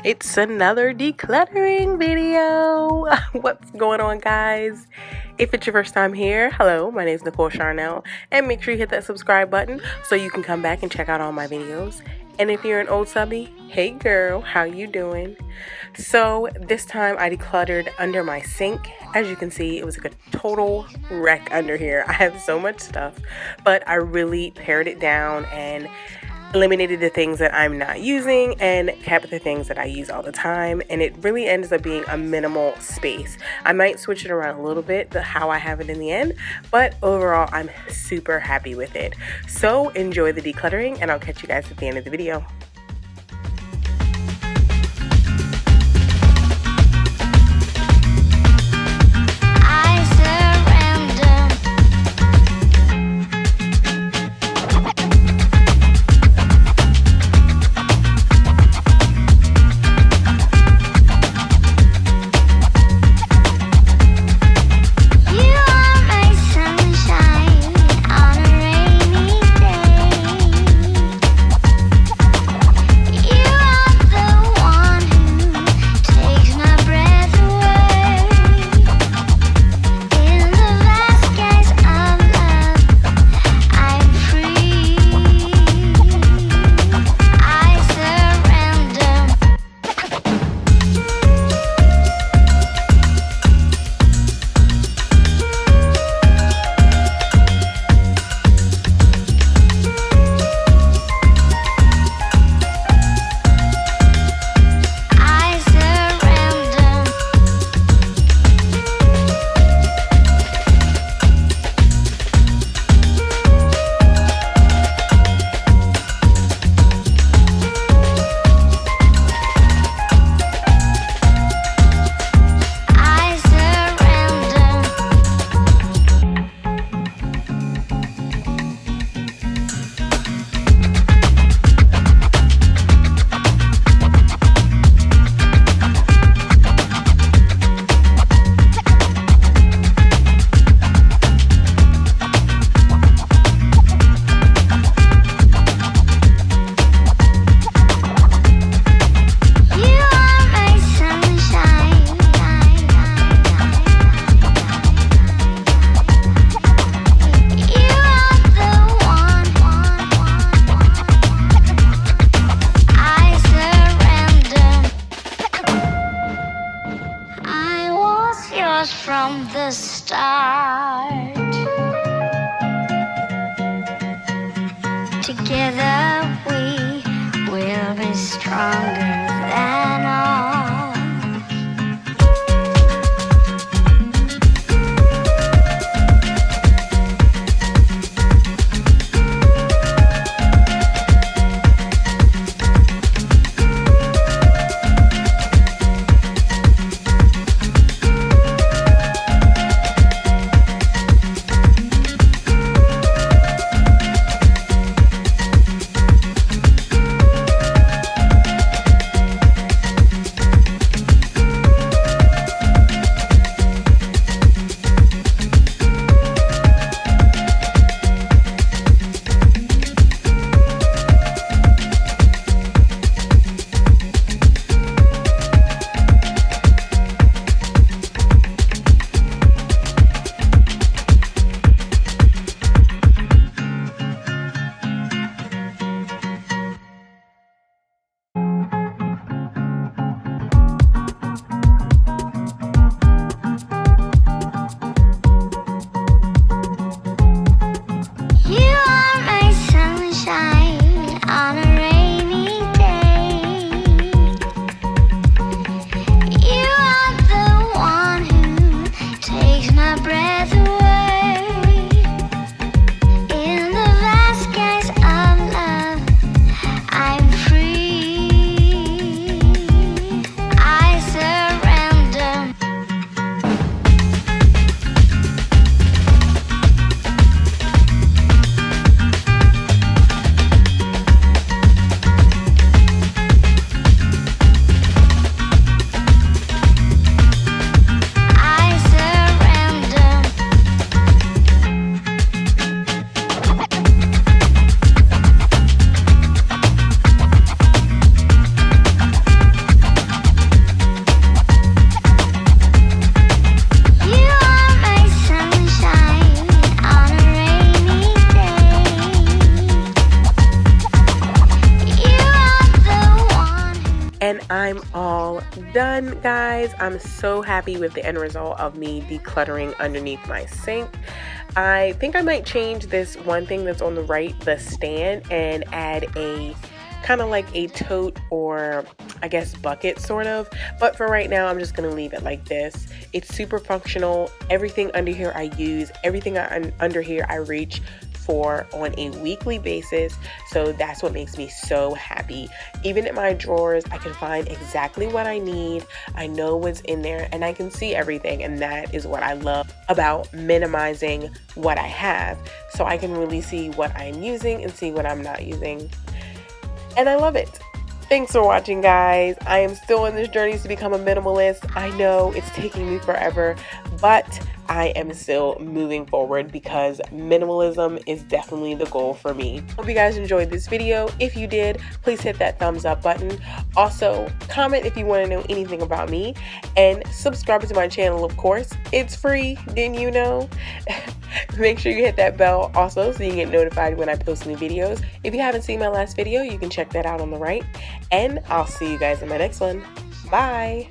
It's another decluttering video. What's going on, guys? If it's your first time here, hello, my name is Nicole Charnel, and make sure you hit that subscribe button so you can come back and check out all my videos. And if you're an old subby, hey girl, how you doing? So this time I decluttered under my sink. As you can see, it was like a total wreck under here. I have so much stuff, but I really pared it down and eliminated the things that I'm not using and kept the things that I use all the time, and it really ends up being a minimal space. I might switch it around a little bit, how I have it in the end, but overall I'm super happy with it. So enjoy the decluttering, and I'll catch you guys at the end of the video. From the start, together we will be stronger than all. and I'm all done, guys. I'm so happy with the end result of me decluttering underneath my sink. I think I might change this one thing that's on the right, the stand, and add a kind of like a tote or I guess bucket sort of, but for right now I'm just gonna leave it like this. It's super functional. Everything under here I use, everything under here I reach for on a weekly basis, so that's what makes me so happy. Even in my drawers I can find exactly what I need. I know what's in there and I can see everything, and that is what I love about minimizing what I have, so I can really see what I'm using and see what I'm not using, and I love it. Thanks for watching, guys. I am still on this journey to become a minimalist. I know it's taking me forever, but I am still moving forward because minimalism is definitely the goal for me. Hope you guys enjoyed this video. If you did, please hit that thumbs up button. Also, comment if you want to know anything about me, and subscribe to my channel, of course. It's free, didn't you know? Make sure you hit that bell also so you get notified when I post new videos. If you haven't seen my last video, you can check that out on the right. And I'll see you guys in my next one. Bye!